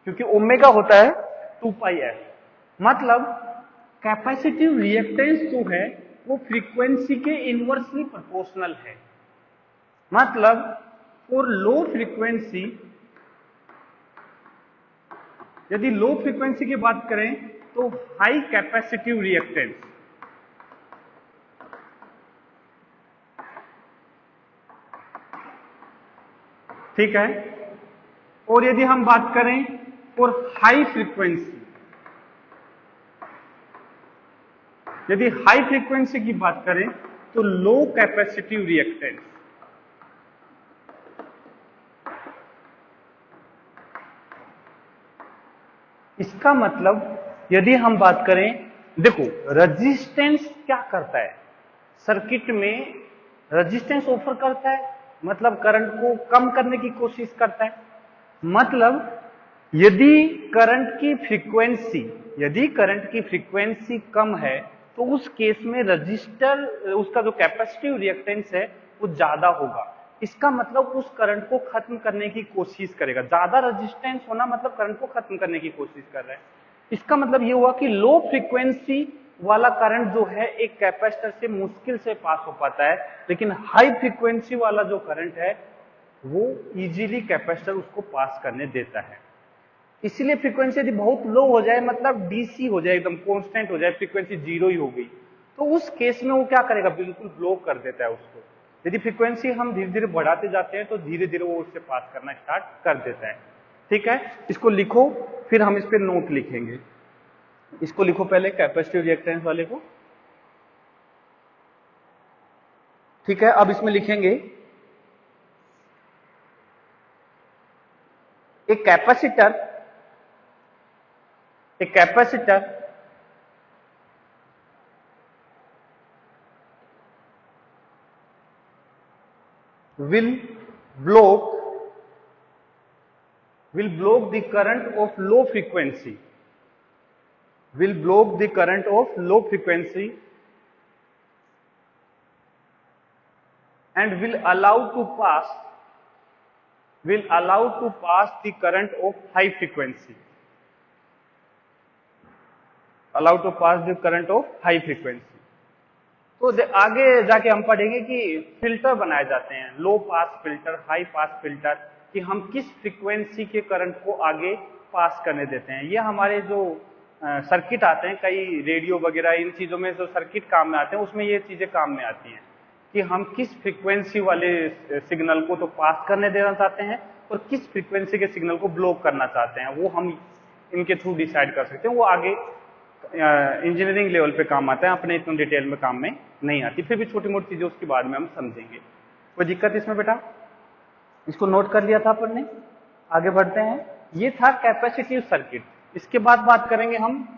क्योंकि ओमेगा होता है 2πf। मतलब कैपेसिटिव रिएक्टेंस जो है वो फ्रीक्वेंसी के इनवर्सली प्रोपोर्शनल है। मतलब फॉर लो फ्रीक्वेंसी, यदि लो फ्रीक्वेंसी की बात करें तो हाई कैपेसिटिव रिएक्टेंस, ठीक है। और यदि हम बात करें फॉर हाई फ्रीक्वेंसी, यदि हाई फ्रीक्वेंसी की बात करें तो लो कैपेसिटिव रिएक्टेंस। इसका मतलब यदि हम बात करें, देखो रेजिस्टेंस क्या करता है, सर्किट में रेजिस्टेंस ऑफर करता है, मतलब करंट को कम करने की कोशिश करता है। मतलब यदि करंट की फ्रीक्वेंसी कम है तो उस केस में रजिस्टर, उसका जो कैपेसिटिव रिएक्टेंस है वो ज्यादा होगा। इसका मतलब उस करंट को खत्म करने की कोशिश करेगा। ज्यादा रेजिस्टेंस होना मतलब करंट को खत्म करने की कोशिश कर रहा है। इसका मतलब ये हुआ कि लो फ्रीक्वेंसी वाला करंट जो है एक कैपेसिटर से मुश्किल से पास हो पाता है, लेकिन हाई फ्रीक्वेंसी वाला जो करंट है वो इजीली कैपेसिटर उसको पास करने देता है। इसीलिए फ्रीक्वेंसी यदि बहुत लो हो जाए, मतलब डीसी हो जाए, एकदम कांस्टेंट हो जाए, फ्रीक्वेंसी जीरो ही हो गई, तो उस केस में वो क्या करेगा, बिल्कुल ब्लॉक कर देता है उसको। यदि फ्रीक्वेंसी हम धीरे धीरे बढ़ाते जाते हैं तो धीरे धीरे वो उससे पास करना स्टार्ट कर देता है। ठीक है, इसको लिखो, फिर हम इस पे नोट लिखेंगे। इसको लिखो पहले, कैपेसिटिव रिएक्टेंस वाले को। ठीक है, अब इसमें लिखेंगे एक capacitor will block the current of low frequency, and will allow to pass the current of high frequency, तो आगे जाके हम पढ़ेंगे कि फिल्टर बनाए जाते हैं, low pass filter, high pass filter, कि हम किस फ्रीक्वेंसी के करंट को आगे पास करने देते हैं। ये हमारे जो सर्किट आते हैं, कई रेडियो वगैरह, इन चीजों में जो सर्किट काम में आते हैं उसमें ये चीजें काम में आती हैं कि हम किस फ्रीक्वेंसी वाले सिग्नल को तो पास करने देना चाहते हैं और किस फ्रीक्वेंसी के सिग्नल को ब्लॉक करना चाहते हैं, वो हम इनके थ्रू डिसाइड कर सकते हैं। वो आगे इंजीनियरिंग लेवल पे काम आता है, अपने इतना डिटेल में काम में नहीं आती, फिर भी छोटी मोटी चीजें उसके बाद में हम समझेंगे। कोई दिक्कत इसमें बेटा? इसको नोट कर लिया था अपन ने, आगे बढ़ते हैं। ये था कैपेसिटिव सर्किट। इसके बाद बात करेंगे हम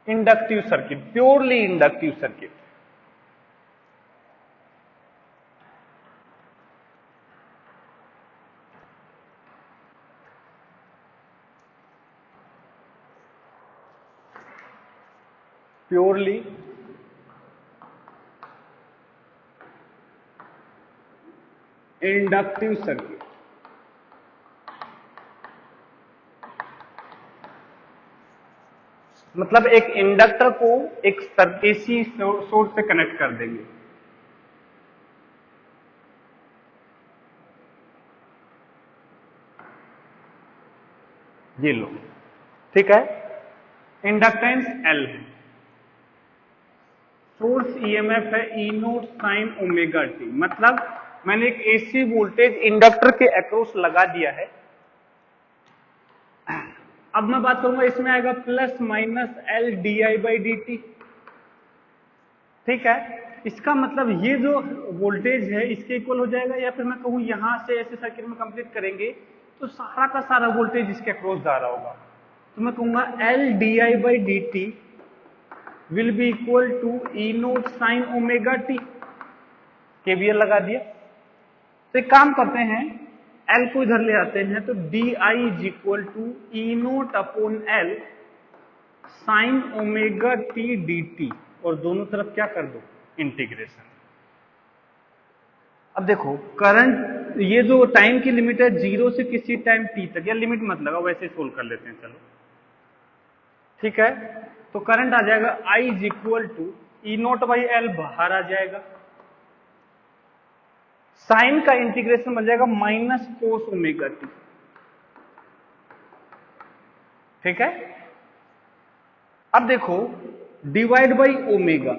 inductive circuit, purely inductive circuit. Purely inductive circuit, मतलब एक इंडक्टर को एक एसी सोर्स से कनेक्ट कर देंगे। ये लो, ठीक है, इंडक्टेंस L है, सोर्स ईएमएफ है E naught sine omega T. मतलब मैंने एक एसी वोल्टेज इंडक्टर के अक्रॉस लगा दिया है। अब मैं बात करूंगा, इसमें आएगा प्लस माइनस L di/dt। ठीक है, इसका मतलब ये जो वोल्टेज है इसके इक्वल हो जाएगा, या फिर मैं कहूं यहां से ऐसे सर्किट में कंप्लीट करेंगे तो सारा का सारा वोल्टेज इसके अक्रॉस जा रहा होगा, तो मैं कहूंगा L di/dt will be equal to E naught sine omega T. KVL लगा दिया। तो एक काम करते हैं, L को इधर ले आते हैं, तो di is equal to E naught upon L sine omega T dt, और दोनों तरफ क्या कर दो, इंटीग्रेशन। अब देखो करंट, ये जो टाइम की लिमिट है 0 से किसी टाइम t तक, या लिमिट मत लगाओ, वैसे सोल्व कर लेते हैं। चलो ठीक है, तो करंट आ जाएगा I is equal to E naught by L, बाहर आ जाएगा, साइन का इंटीग्रेशन बन जाएगा माइनस कोस ओमेगा टी। ठीक है, अब देखो डिवाइड बाई ओमेगा,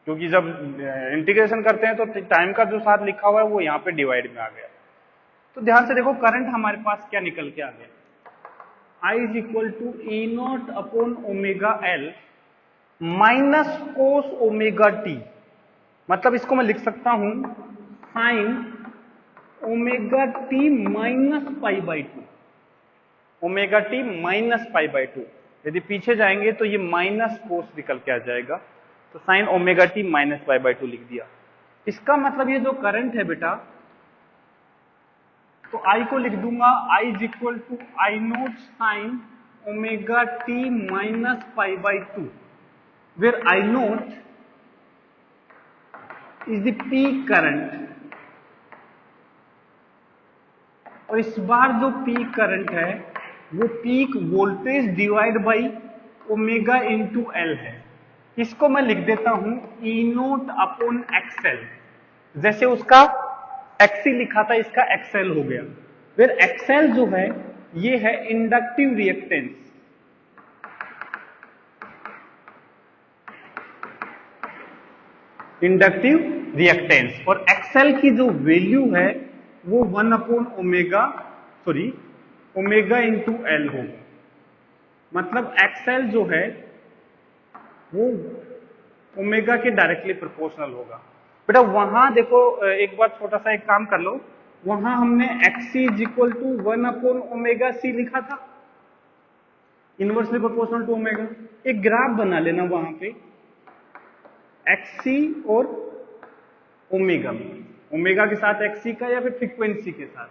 क्योंकि जब इंटीग्रेशन करते हैं तो टाइम का जो साथ लिखा हुआ है वो यहां पे डिवाइड में आ गया। तो ध्यान से देखो करंट हमारे पास क्या निकल के आ गया, I is equal to E naught upon omega L minus cos omega T. मतलब इसको मैं लिख सकता हूं sine omega T minus pi by two, omega T minus pi by two. यदि पीछे जाएंगे तो ये माइनस कोस निकल के आ जाएगा, तो sign omega T minus pi by to लिख दिया। इसका मतलब ये जो करंट है बेटा, तो आई को लिख दूंगा I is equal to I naught sine omega T minus pi by two, where I naught is the peak current. और इस बार जो पीक करंट है वो peak voltage divide by omega into L है। इसको मैं लिख देता हूं ई नोट अपॉन एक्सएल, जैसे उसका एक्सी लिखा था इसका एक्सएल हो गया। फिर एक्सएल जो है ये है इंडक्टिव रिएक्टेंस, इंडक्टिव रिएक्टेंस, और एक्सएल की जो वैल्यू है वो 1 अपॉन ओमेगा इंटू एल होगा। मतलब एक्सएल जो है वो ओमेगा के डायरेक्टली प्रोपोर्शनल होगा। बेटा वहां देखो एक बार छोटा सा एक काम कर लो, वहां हमने XC is equal to 1 upon omega C लिखा था, इनवर्सली प्रोपोर्शनल टू ओमेगा। एक ग्राफ बना लेना वहां पे एक्सी और ओमेगा, ओमेगा के साथ एक्सी का या फिर फ्रीक्वेंसी के साथ।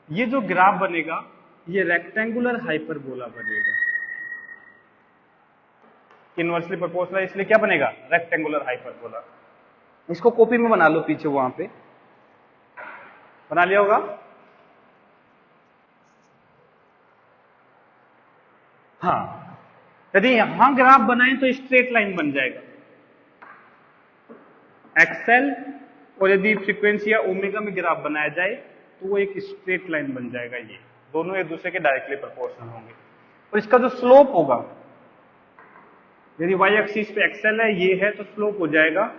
ये जो ग्राफ बनेगा ये रेक्टेंगुलर हाइपरबोला बनेगा। इनवर्सली प्रोपोर्शनल इसलिए क्या बनेगा, रेक्टेंगुलर हाइपरबोला। इसको कॉपी में बना लो, पीछे वहां पे बना लिया होगा। हाँ, यदि यहां ग्राफ बनाए तो स्ट्रेट लाइन बन जाएगा एक्सएल, और यदि फ्रीक्वेंसी या ओमेगा में ग्राफ बनाया जाए तो वो एक स्ट्रेट लाइन बन जाएगा। ये दोनों एक दूसरे के डायरेक्टली प्रोपोर्शनल होंगे। और इसका जो स्लोप होगा, यदि वाई एक्सिस पे एक्सएल है ये है, तो स्लोप हो जाएगा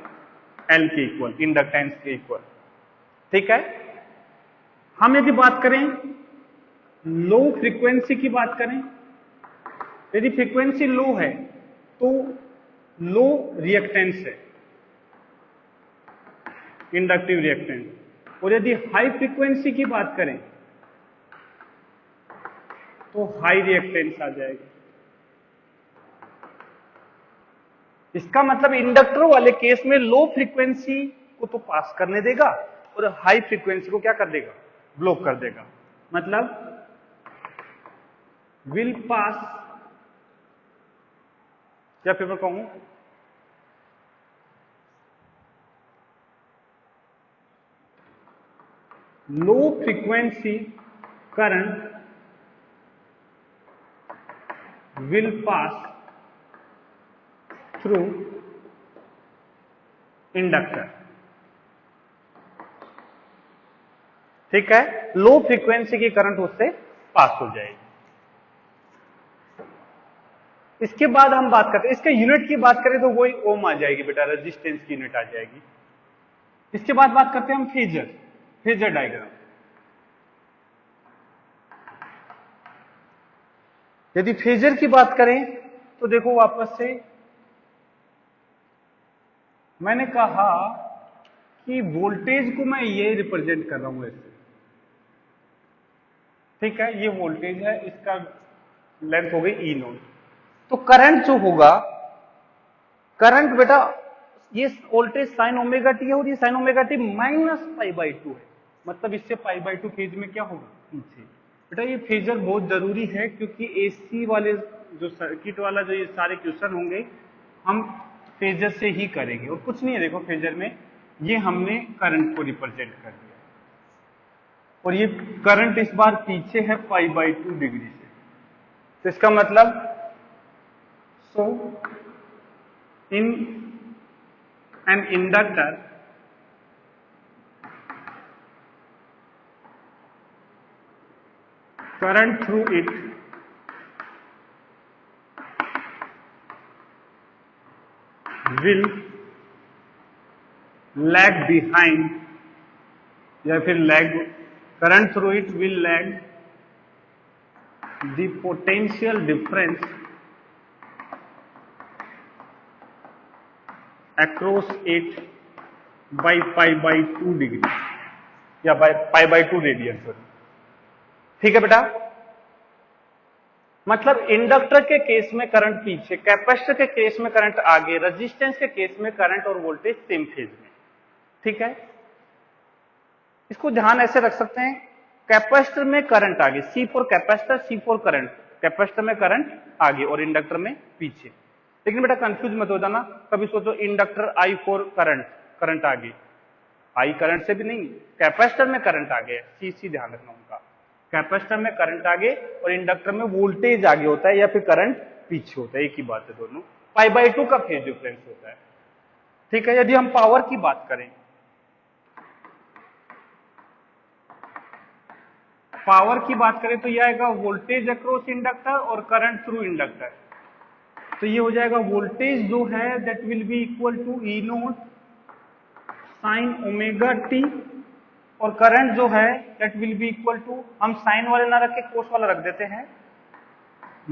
एल के इक्वल, इंडक्टेंस के इक्वल। ठीक है, हम यदि बात करें लो फ्रीक्वेंसी की बात करें, यदि फ्रीक्वेंसी लो है तो लो रिएक्टेंस है, इंडक्टिव रिएक्टेंस। और यदि हाई फ्रीक्वेंसी की बात करें तो हाई रिएक्टेंस आ जाएगा। इसका मतलब इंडक्टर वाले केस में लो फ्रीक्वेंसी को तो पास करने देगा और हाई फ्रीक्वेंसी को क्या कर देगा, ब्लॉक कर देगा। मतलब विल पास, क्या फिर मैं कहूं low frequency current will pass through inductor. ठीक है, लो फ्रीक्वेंसी की करंट उससे पास हो जाएगी। इसके बाद हम बात करते हैं, इसके यूनिट की बात करें तो वही ओम आ जाएगी बेटा, रेजिस्टेंस की यूनिट आ जाएगी। इसके बाद बात करते हैं हम फेजर डायग्राम। यदि फेजर की बात करें तो देखो वापस से मैंने कहा कि वोल्टेज को मैं ये रिप्रेजेंट कर रहा हूं ऐसे। ठीक है, ये वोल्टेज है, इसका लेंथ हो गई ई नोट। तो करंट जो होगा, करंट बेटा ये वोल्टेज साइन ओमेगा टी है और ये sign omega T minus pi by to है। मतलब इससे पाई बाई टू फेज में क्या होगा, पीछे। बेटा ये फेजर बहुत जरूरी है, क्योंकि एसी वाले जो सर्किट वाला जो ये सारे क्वेश्चन होंगे हम फेजर से ही करेंगे। और कुछ नहीं है, देखो फेजर में ये हमने करंट को रिप्रेजेंट कर दिया और ये करंट इस बार पीछे है पाई बाई टू डिग्री से। तो इसका मतलब So in an inductor, current through it will lag behind, या फिर lag, current through it will lag the potential difference across it by pi by 2 degree, या by pi by 2 रेडियन। ठीक है बेटा, मतलब इंडक्टर के केस में current पीछे, कैपेसिटर के केस में करंट आगे, रेजिस्टेंस के केस में करंट और वोल्टेज सेम फेज में। ठीक है, इसको ध्यान ऐसे रख सकते हैं, कैपेसिटर में करंट आगे, C for capacitor, C for current, capacitor में करंट आगे और इंडक्टर में पीछे। लेकिन बेटा कंफ्यूज मत हो जाना, कभी सोचो inductor I for current, current आगे, I करंट से भी नहीं, कैपेसिटर में करंट आगे, C ध्यान रखना उनका, कैपेसिटर में करंट आगे और इंडक्टर में वोल्टेज आगे होता है या फिर करंट पीछे होता है, एक ही बात है दोनों, पाई बाई 2 का फेज डिफरेंस होता है। ठीक है, यदि हम पावर की बात करें, पावर की बात करें तो यह आएगा वोल्टेज अक्रॉस इंडक्टर और करंट थ्रू इंडक्टर। तो ये हो जाएगा वोल्टेज जो है that will be equal to E naught sine omega T, और करंट जो है that will be equal to, हम साइन वाले ना रख के कोस वाला रख देते हैं,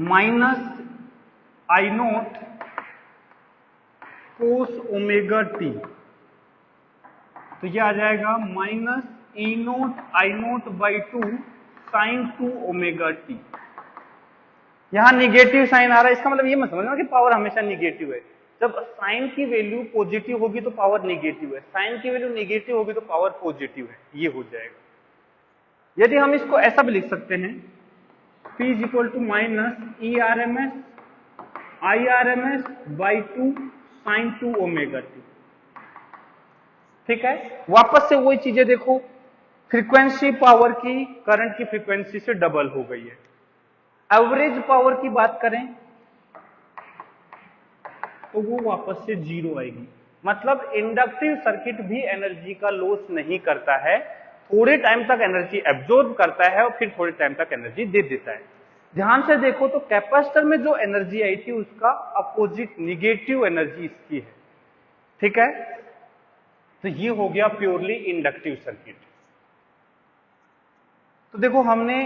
minus I naught cos omega T. तो ये आ जाएगा minus E naught I naught by 2 sine 2 omega T. यहां निगेटिव साइन आ रहा है, इसका मतलब ये मत समझना कि पावर हमेशा निगेटिव है। जब साइन की वैल्यू पॉजिटिव होगी तो पावर निगेटिव है, साइन की वैल्यू निगेटिव होगी तो पावर पॉजिटिव है, ये हो जाएगा। यदि हम इसको ऐसा भी लिख सकते हैं, P is equal to minus E R M S I R M S by 2 sine 2 omega T. ठीक है, वापस से वही चीजें देखो, फ्रीक्वेंसी पावर की करंट की फ्रीक्वेंसी से डबल हो गई है। एवरेज पावर की बात करें तो वो वापस से 0 आएगी। मतलब इंडक्टिव सर्किट भी एनर्जी का लॉस नहीं करता है, थोड़े टाइम तक एनर्जी एब्जॉर्ब करता है और फिर थोड़े टाइम तक एनर्जी दे देता है। ध्यान से देखो तो कैपेसिटर में जो एनर्जी आई थी उसका अपोजिट निगेटिव एनर्जी इसकी है। ठीक है, तो ये हो गया प्योरली इंडक्टिव सर्किट। तो देखो हमने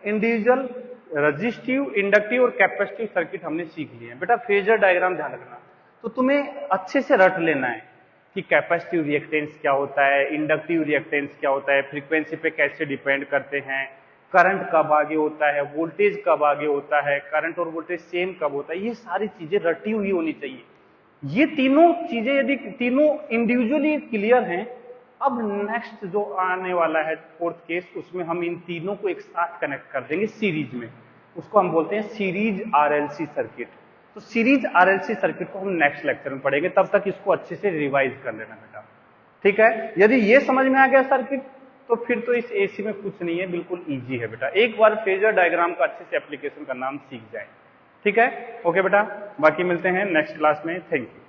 इंडिविजुअल रेजिस्टिव, इंडक्टिव और कैपेसिटिव सर्किट हमने सीख लिए हैं। बेटा फेजर डायग्राम ध्यान रखना, तो तुम्हें अच्छे से रट लेना है कि कैपेसिटिव रिएक्टेंस क्या होता है, इंडक्टिव रिएक्टेंस क्या होता है, फ्रीक्वेंसी पे कैसे डिपेंड करते हैं, करंट कब आगे होता है, वोल्टेज कब आगे होता है, करंट और वोल्टेज सेम कब होता है, ये सारी चीजें रटी हुई होनी चाहिए। ये तीनों चीजें यदि तीनों इंडिविजुअली क्लियर हैं, अब नेक्स्ट जो आने वाला है फोर्थ केस, उसमें हम इन तीनों को एक साथ कनेक्ट कर देंगे सीरीज में, उसको हम बोलते हैं सीरीज आरएलसी सर्किट। तो सीरीज आरएलसी सर्किट को हम नेक्स्ट लेक्चर में पढ़ेंगे, तब तक इसको अच्छे से रिवाइज कर लेना बेटा। ठीक है, यदि ये समझ में आ गया सर्किट तो फिर तो इस एसी में कुछ नहीं है, बिल्कुल इजी है बेटा। एक बार फेजर डायग्राम का अच्छे से एप्लीकेशन का नाम सीख जाए। ठीक है, ओके बेटा, बाकी मिलते हैं नेक्स्ट क्लास में। Thank you.